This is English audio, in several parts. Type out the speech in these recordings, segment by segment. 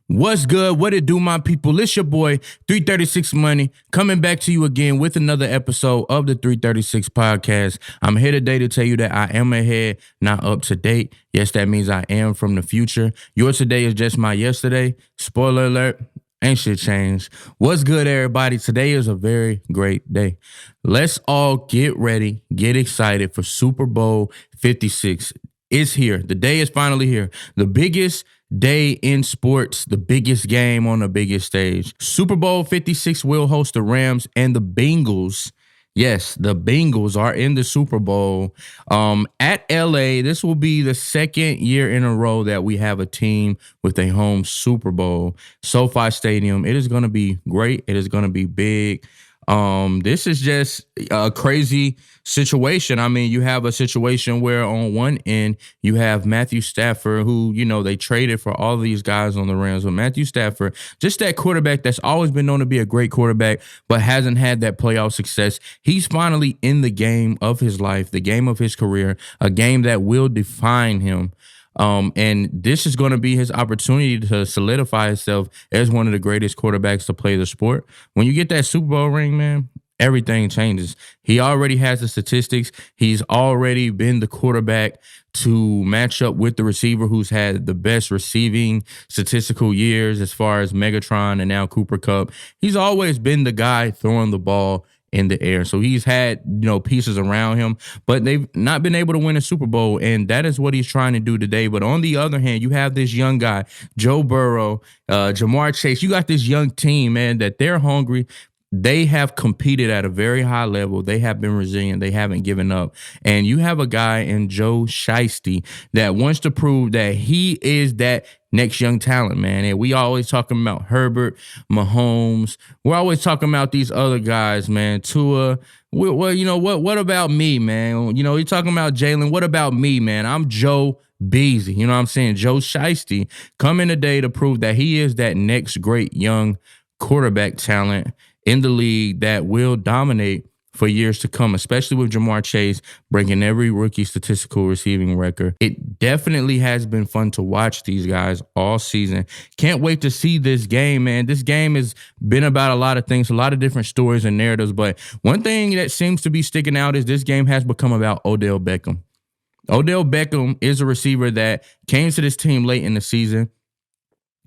What's good? What it do, my people? It's your boy, 336 Money, coming back to you again with another episode of the 336 podcast. I'm here today to tell you that I am ahead, not up to date. Yes, that means I am from the future. Your today is just my yesterday. Spoiler alert, ain't shit changed. What's good, everybody? Today is a very great day. Let's all get ready, get excited for Super Bowl 56. It's here. The day is finally here. The biggest day in sports, the biggest game on the biggest stage. Super Bowl 56 will host the Rams and the Bengals. Yes, the Bengals are in the Super Bowl at LA. This will be the second year in a row that we have a team with a home Super Bowl. SoFi Stadium. It is going to be great. It is going to be big. This is just a crazy situation. I mean, you have a situation where on one end you have Matthew Stafford, who, you know, they traded for all these guys on the Rams. But Matthew Stafford, just that quarterback that's always been known to be a great quarterback, but hasn't had that playoff success. He's finally in the game of his life, the game of his career, a game that will define him. And this is going to be his opportunity to solidify himself as one of the greatest quarterbacks to play the sport. When you get that Super Bowl ring, man, everything changes. He already has the statistics. He's already been the quarterback to match up with the receiver who's had the best receiving statistical years as far as Megatron and now Cooper Kupp. He's always been the guy throwing the ball in the air. So he's had, pieces around him, but they've not been able to win a Super Bowl, and that is what he's trying to do today. But on the other hand, you have this young guy, Joe Burrow, Jamar Chase. You got this young team, man, that they're hungry. They have competed at a very high level. They have been resilient. They haven't given up. And you have a guy in Joe Shiesty that wants to prove that he is that next young talent, man. And we always talking about Herbert, Mahomes. We're always talking about these other guys, man. Tua. Well, you know what? What about me, man? You know, you're talking about Jalen. What about me, man? I'm Joe Beasley. You know what I'm saying? Joe Shiesty coming today to prove that he is that next great young quarterback talent in the league that will dominate for years to come, especially with Jamar Chase breaking every rookie statistical receiving record. It definitely has been fun to watch these guys all season. Can't wait to see this game, man. This game has been about a lot of things, a lot of different stories and narratives, but one thing that seems to be sticking out is this game has become about Odell Beckham. Odell Beckham is a receiver that came to this team late in the season.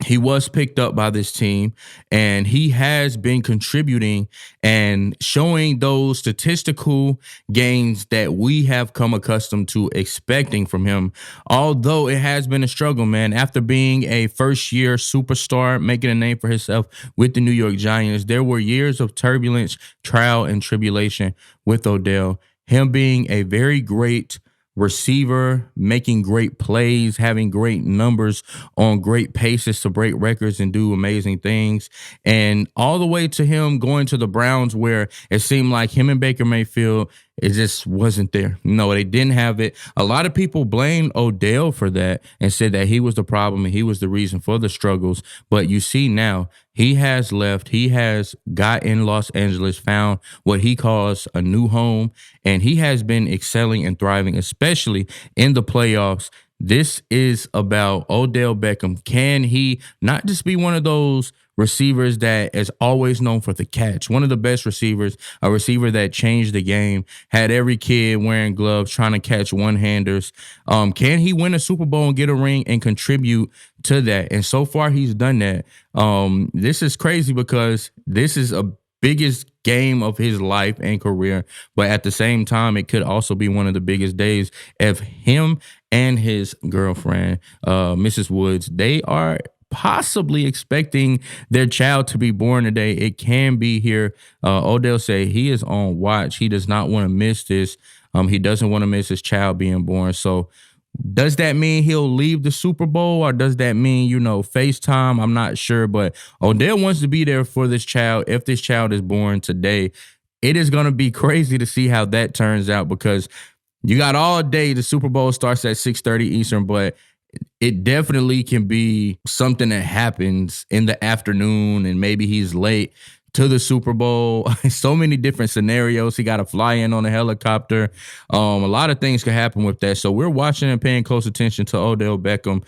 He was picked up by this team, and he has been contributing and showing those statistical gains that we have come accustomed to expecting from him, although it has been a struggle, man. After being a first-year superstar, making a name for himself with the New York Giants, there were years of turbulence, trial, and tribulation with Odell. Him being a very great receiver, making great plays, having great numbers on great paces to break records and do amazing things. And all the way to him going to the Browns, where it seemed like him and Baker Mayfield, it just wasn't there. No, they didn't have it. A lot of people blamed Odell for that and said that he was the problem and he was the reason for the struggles. But you see now, he has left. He has got in Los Angeles, found what he calls a new home, and he has been excelling and thriving, especially in the playoffs. This is about Odell Beckham. Can he not just be one of those receivers that is always known for the catch, one of the best receivers, a receiver that changed the game, had every kid wearing gloves, trying to catch one-handers? Can he win a Super Bowl and get a ring and contribute to that? And so far, he's done that. This is crazy because this is a biggest game of his life and career, but at the same time, it could also be one of the biggest days of him and his girlfriend, Mrs. Woods. They are possibly expecting their child to be born today. It can be here. Odell say he is on watch. He does not want to miss this. He doesn't want to miss his child being born. So does that mean he'll leave the Super Bowl, or does that mean, FaceTime? I'm not sure, but Odell wants to be there for this child. If this child is born today, it is going to be crazy to see how that turns out, because you got all day. The Super Bowl starts at 6:30 Eastern, but it definitely can be something that happens in the afternoon, and maybe he's late to the Super Bowl. So many different scenarios. He got to fly in on a helicopter. A lot of things could happen with that. So we're watching and paying close attention to Odell Beckham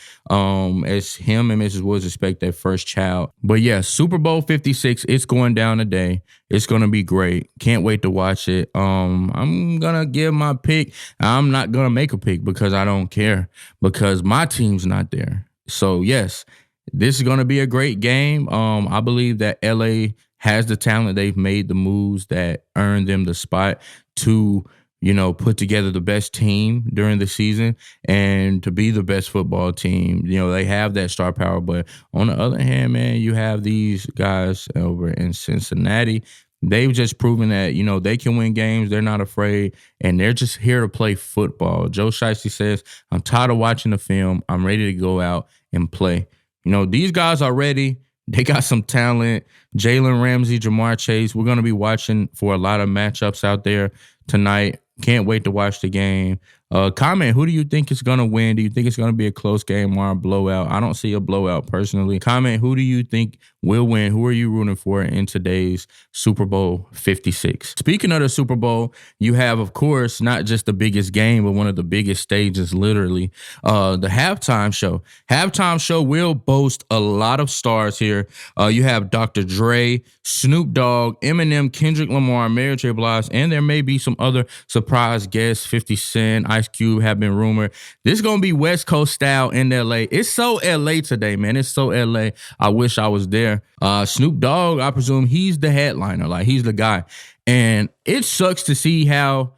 as him and Mrs. Woods expect their first child. But yeah, Super Bowl 56, it's going down today. It's going to be great. Can't wait to watch it. I'm going to give my pick. I'm not going to make a pick because I don't care, because my team's not there. So yes, this is going to be a great game. I believe that LA has the talent. They've made the moves that earned them the spot to, put together the best team during the season and to be the best football team. They have that star power. But on the other hand, man, you have these guys over in Cincinnati. They've just proven that, they can win games. They're not afraid, and they're just here to play football. Joe Shiesty says, I'm tired of watching the film. I'm ready to go out and play. These guys are ready. They got some talent. Jalen Ramsey, Jamar Chase. We're going to be watching for a lot of matchups out there tonight. Can't wait to watch the game. Comment, who do you think is going to win? Do you think it's going to be a close game or a blowout? I don't see a blowout personally. Comment, who do you think will win? Who are you rooting for in today's Super Bowl 56? Speaking of the Super Bowl, you have, of course, not just the biggest game, but one of the biggest stages, literally, the halftime show. Halftime show will boast a lot of stars here. You have Dr. Dre, Snoop Dogg, Eminem, Kendrick Lamar, Mary J. Blige, and there may be some other surprise guests. 50 Cent, Ice Cube have been rumored. This is going to be West Coast style in LA. It's so LA today, man. It's so LA. I wish I was there. Snoop Dogg, I presume he's the headliner. Like, he's the guy. And it sucks to see how,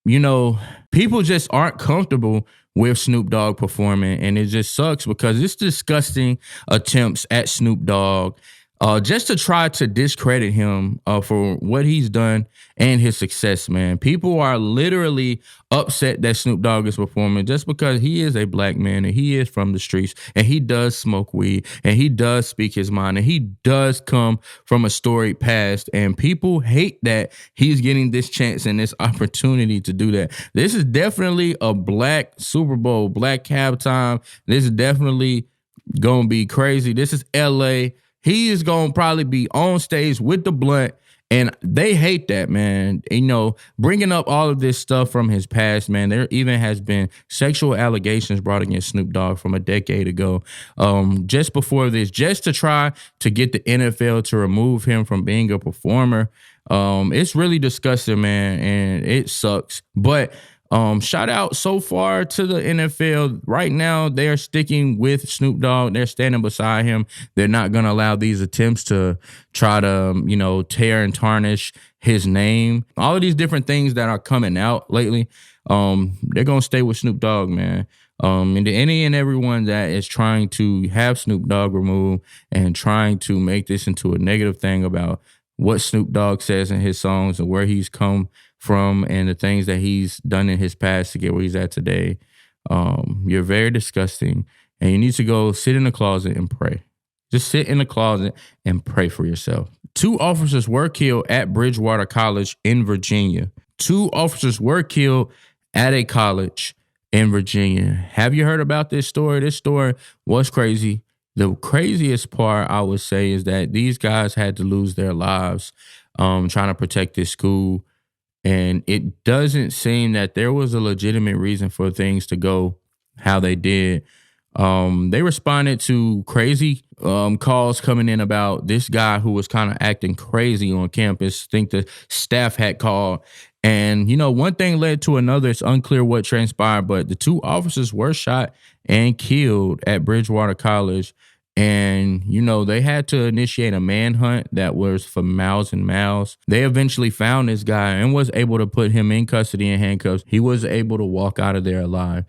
people just aren't comfortable with Snoop Dogg performing. And it just sucks because it's disgusting attempts at Snoop Dogg just to try to discredit him for what he's done and his success, man. People are literally upset that Snoop Dogg is performing just because he is a black man and he is from the streets and he does smoke weed and he does speak his mind and he does come from a storied past, and people hate that he's getting this chance and this opportunity to do that. This is definitely a black Super Bowl, black halftime. This is definitely going to be crazy. This is LA. He is going to probably be on stage with the blunt, and they hate that, man. Bringing up all of this stuff from his past, man. There even has been sexual allegations brought against Snoop Dogg from a decade ago, just before this, just to try to get the NFL to remove him from being a performer. It's really disgusting, man, and it sucks. But shout out so far to the NFL. Right now, they are sticking with Snoop Dogg. They're standing beside him. They're not going to allow these attempts to try to, tear and tarnish his name. All of these different things that are coming out lately, they're going to stay with Snoop Dogg, man. And to any and everyone that is trying to have Snoop Dogg removed and trying to make this into a negative thing about what Snoop Dogg says in his songs and where he's come from and the things that he's done in his past to get where he's at today, you're very disgusting, and you need to go sit in the closet and pray. Just sit in the closet and pray for yourself. 2 officers were killed at Bridgewater College in Virginia. 2 officers were killed at a college in Virginia. Have you heard about this story? This story was crazy. The craziest part, I would say, is that these guys had to lose their lives trying to protect this school. And it doesn't seem that there was a legitimate reason for things to go how they did. They responded to crazy calls coming in about this guy who was kind of acting crazy on campus. I think the staff had called. And, one thing led to another. It's unclear what transpired, but the 2 officers were shot and killed at Bridgewater College. And, they had to initiate a manhunt that was for miles and miles. They eventually found this guy and was able to put him in custody and handcuffs. He was able to walk out of there alive.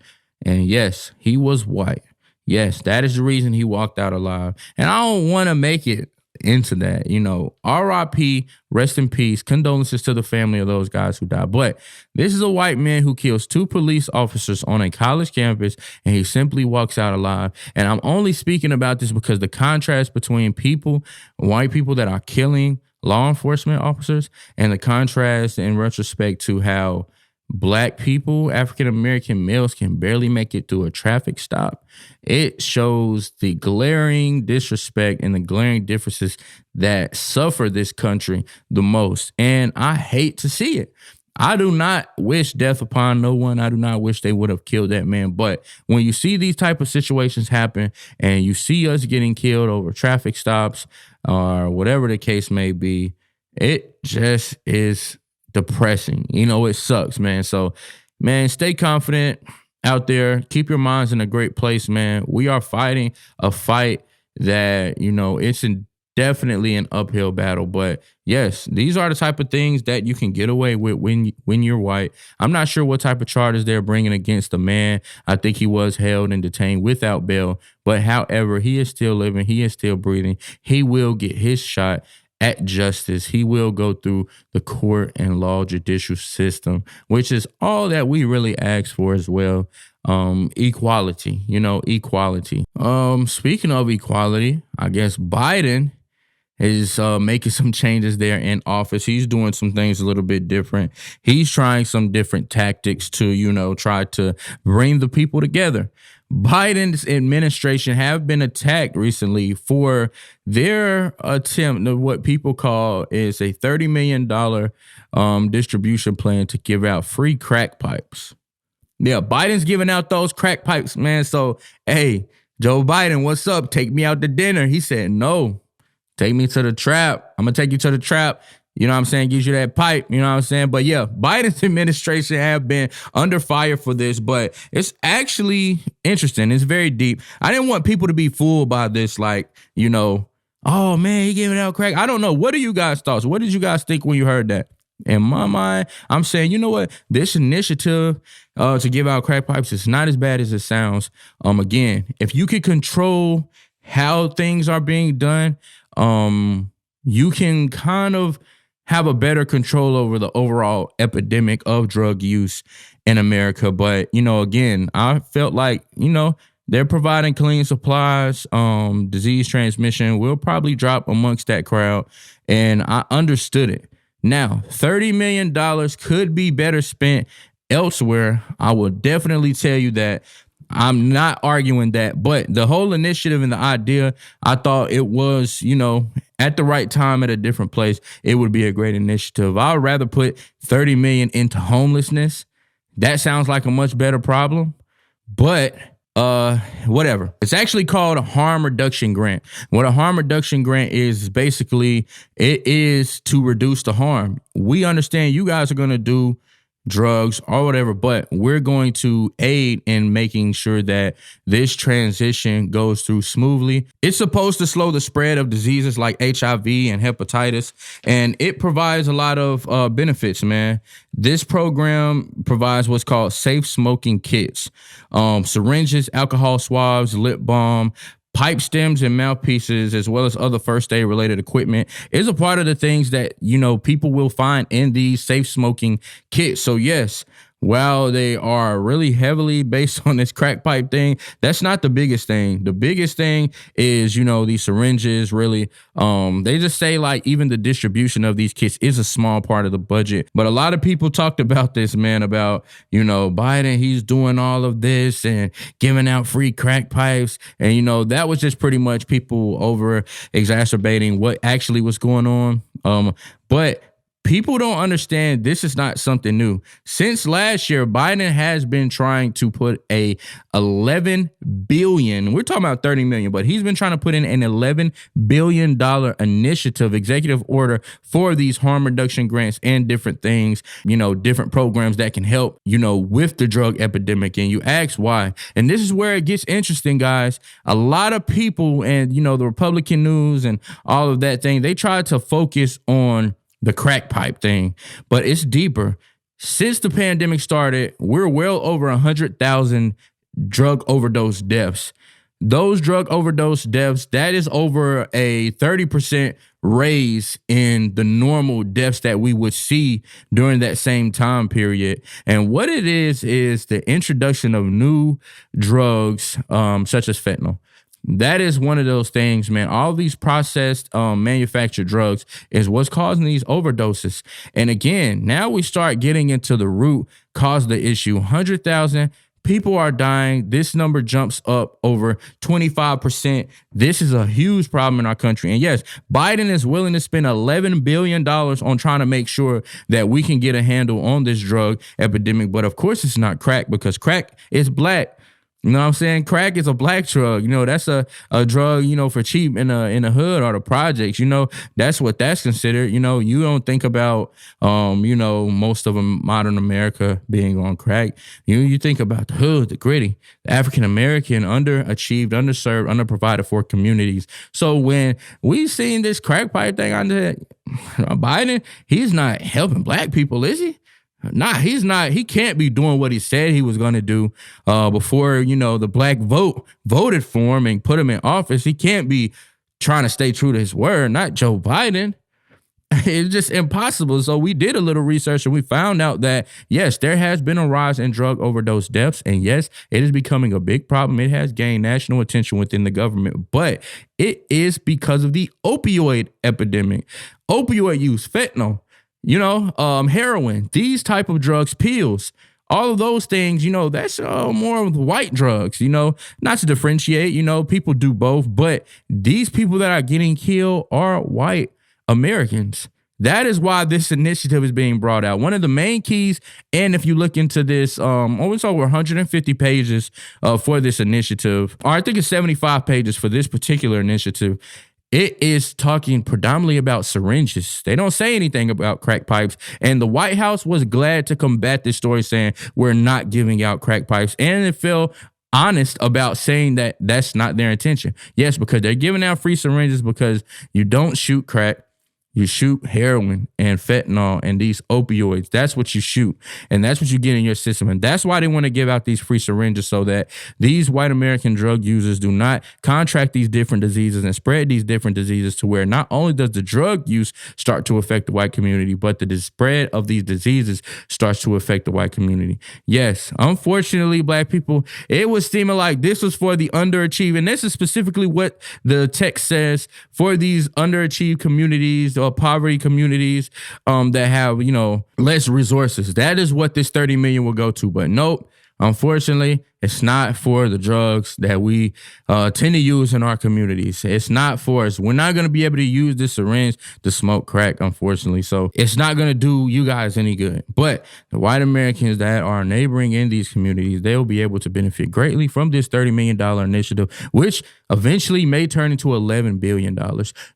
And yes, he was white. Yes, that is the reason he walked out alive. And I don't want to make it into that, RIP, rest in peace, condolences to the family of those guys who died. But this is a white man who kills 2 police officers on a college campus, and he simply walks out alive. And I'm only speaking about this because the contrast between white people that are killing law enforcement officers, and the contrast in retrospect to how Black people, African American males can barely make it through a traffic stop. It shows the glaring disrespect and the glaring differences that suffer this country the most. And I hate to see it. I do not wish death upon no one. I do not wish they would have killed that man. But when you see these type of situations happen and you see us getting killed over traffic stops or whatever the case may be, it just is depressing. It sucks, man. So, man, stay confident out there. Keep your minds in a great place, man. We are fighting a fight that, it's definitely an uphill battle. But yes, these are the type of things that you can get away with when you're white. I'm not sure what type of charges they're bringing against the man. I think he was held and detained without bail. But however, he is still living. He is still breathing. He will get his shot at justice. He will go through the court and law judicial system, which is all that we really ask for as well. Equality, equality. Speaking of equality, I guess Biden is making some changes there in office. He's doing some things a little bit different. He's trying some different tactics to, try to bring the people together. Biden's administration have been attacked recently for their attempt to what people call is a $30 million distribution plan to give out free crack pipes. Yeah, Biden's giving out those crack pipes, man. So, hey, Joe Biden, what's up? Take me out to dinner. He said, no. Take me to the trap. I'm going to take you to the trap. You know what I'm saying? Gives you that pipe. You know what I'm saying? But yeah, Biden's administration have been under fire for this, but it's actually interesting. It's very deep. I didn't want people to be fooled by this, like, oh man, he giving out crack. I don't know. What are you guys' thoughts? What did you guys think when you heard that? In my mind, I'm saying, you know what? This initiative to give out crack pipes is not as bad as it sounds. Again, if you could control how things are being done, you can kind of have a better control over the overall epidemic of drug use in America. But, again, I felt like, they're providing clean supplies. Disease transmission will probably drop amongst that crowd. And I understood it. Now, $30 million could be better spent elsewhere. I will definitely tell you that. I'm not arguing that, but the whole initiative and the idea, I thought it was, at the right time at a different place, it would be a great initiative. I would rather put $30 million into homelessness. That sounds like a much better problem, but whatever. It's actually called a harm reduction grant. What a harm reduction grant is basically, it is to reduce the harm. We understand you guys are going to do drugs or whatever, but we're going to aid in making sure that this transition goes through smoothly. It's supposed to slow the spread of diseases like HIV and hepatitis, and it provides a lot of benefits, man. This program provides what's called safe smoking kits, syringes, alcohol swabs, lip balm, pipe stems and mouthpieces, as well as other first aid related equipment, is a part of the things that, people will find in these safe smoking kits. So yes, while they are really heavily based on this crack pipe thing, that's not the biggest thing. The biggest thing is, these syringes really, they just say like even the distribution of these kits is a small part of the budget. But a lot of people talked about this, man, about, Biden, he's doing all of this and giving out free crack pipes. And, that was just pretty much people over exacerbating what actually was going on. But people don't understand this is not something new. Since last year, Biden has been trying to put a $11 billion, we're talking about 30 million, but he's been trying to put in an $11 billion initiative, executive order for these harm reduction grants and different things, different programs that can help, with the drug epidemic. And you ask why. And this is where it gets interesting, guys. A lot of people and, the Republican news and all of that thing, they try to focus on the crack pipe thing, but it's deeper. Since the pandemic started, we're well over 100,000 drug overdose deaths. Those drug overdose deaths, that is over a 30% raise in the normal deaths that we would see during that same time period. And what it is the introduction of new drugs, such as fentanyl. That is one of those things, man. All these processed, manufactured drugs is what's causing these overdoses. And again, now we start getting into the root cause of the issue. 100,000 people are dying. This number jumps up over 25%. This is a huge problem in our country. And yes, Biden is willing to spend $11 billion on trying to make sure that we can get a handle on this drug epidemic. But of course, it's not crack, because crack is black. You know what I'm saying? Crack is a black drug. You know, that's a drug, you know, for cheap in the hood or the projects. You know, that's what that's considered. You know, you don't think about, you know, most of modern America being on crack. You think about the hood, the gritty, the African-American, underachieved, underserved, underprovided for communities. So when we seen this crack pipe thing under Biden, he's not helping black people, is he? Nah, he's not. He can't be doing what he said he was going to do before, you know, the black vote voted for him and put him in office. He can't be trying to stay true to his word, not Joe Biden. It's just impossible. So we did a little research and we found out that, yes, there has been a rise in drug overdose deaths. And yes, it is becoming a big problem. It has gained national attention within the government, but it is because of the opioid epidemic, opioid use, fentanyl. You know, heroin, these type of drugs, pills, all of those things, you know, that's more of the white drugs, you know, not to differentiate, you know, people do both, but these people that are getting killed are white Americans. That is why this initiative is being brought out. One of the main keys, and if you look into this, it's over 150 pages for this initiative, or I think it's 75 pages for this particular initiative. It is talking predominantly about syringes. They don't say anything about crack pipes. And the White House was glad to combat this story, saying we're not giving out crack pipes. And it felt honest about saying that that's not their intention. Yes, because they're giving out free syringes because you don't shoot crack. You shoot heroin and fentanyl and these opioids. That's what you shoot. And that's what you get in your system. And that's why they want to give out these free syringes, so that these white American drug users do not contract these different diseases and spread these different diseases, to where not only does the drug use start to affect the white community, but the spread of these diseases starts to affect the white community. Yes, unfortunately, black people, it was seeming like this was for the underachieving. This is specifically what the text says, for these underachieved communities, or poverty communities that have, you know, less resources. That is what this 30 million will go to. But nope, unfortunately, it's not for the drugs that we tend to use in our communities. It's not for us. We're not going to be able to use this syringe to smoke crack, unfortunately. So it's not going to do you guys any good. But the white Americans that are neighboring in these communities, they'll be able to benefit greatly from this $30 million initiative, which eventually may turn into $11 billion.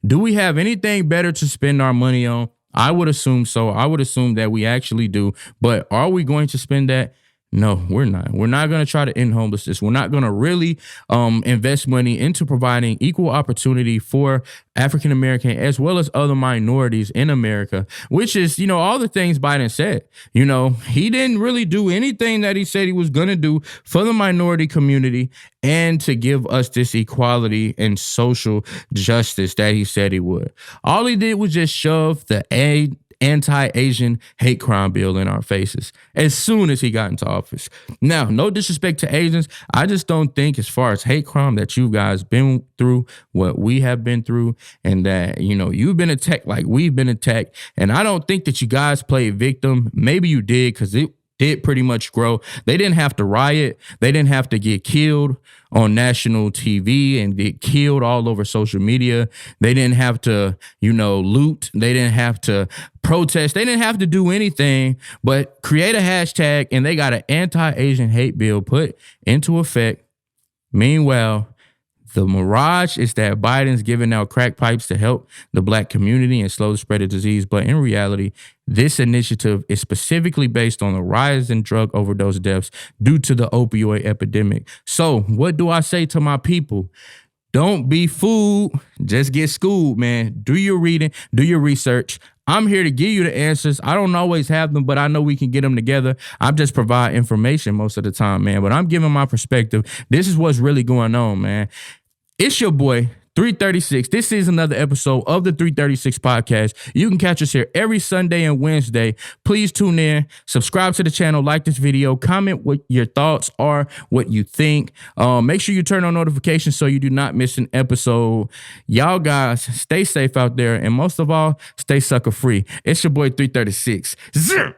Do we have anything better to spend our money on? I would assume so. I would assume that we actually do. But are we going to spend that? No, we're not. We're not going to try to end homelessness. We're not going to really invest money into providing equal opportunity for African American as well as other minorities in America, which is, you know, all the things Biden said. You know, he didn't really do anything that he said he was going to do for the minority community and to give us this equality and social justice that he said he would. All he did was just shove the anti-Asian hate crime bill in our faces as soon as he got into office. Now, no disrespect to Asians. I just don't think, as far as hate crime, that you guys been through what we have been through, and that, you know, you've been attacked like we've been attacked. And I don't think that you guys played victim. Maybe you did, because it did pretty much grow. They didn't have to riot. They didn't have to get killed on national TV and get killed all over social media. They didn't have to, you know, loot. They didn't have to protest. They didn't have to do anything but create a hashtag, and they got an anti-Asian hate bill put into effect. Meanwhile, the mirage is that Biden's giving out crack pipes to help the black community and slow the spread of disease. But in reality, this initiative is specifically based on the rise in drug overdose deaths due to the opioid epidemic. So what do I say to my people? Don't be fooled. Just get schooled, man. Do your reading, do your research. I'm here to give you the answers. I don't always have them, but I know we can get them together. I just provide information most of the time, man. But I'm giving my perspective. This is what's really going on, man. It's your boy, 336. This is another episode of the 336 podcast. You can catch us here every Sunday and Wednesday. Please tune in, subscribe to the channel, like this video, comment what your thoughts are, what you think. Make sure you turn on notifications so you do not miss an episode. Y'all guys, stay safe out there, and most of all, stay sucker free. It's your boy 336. Zero.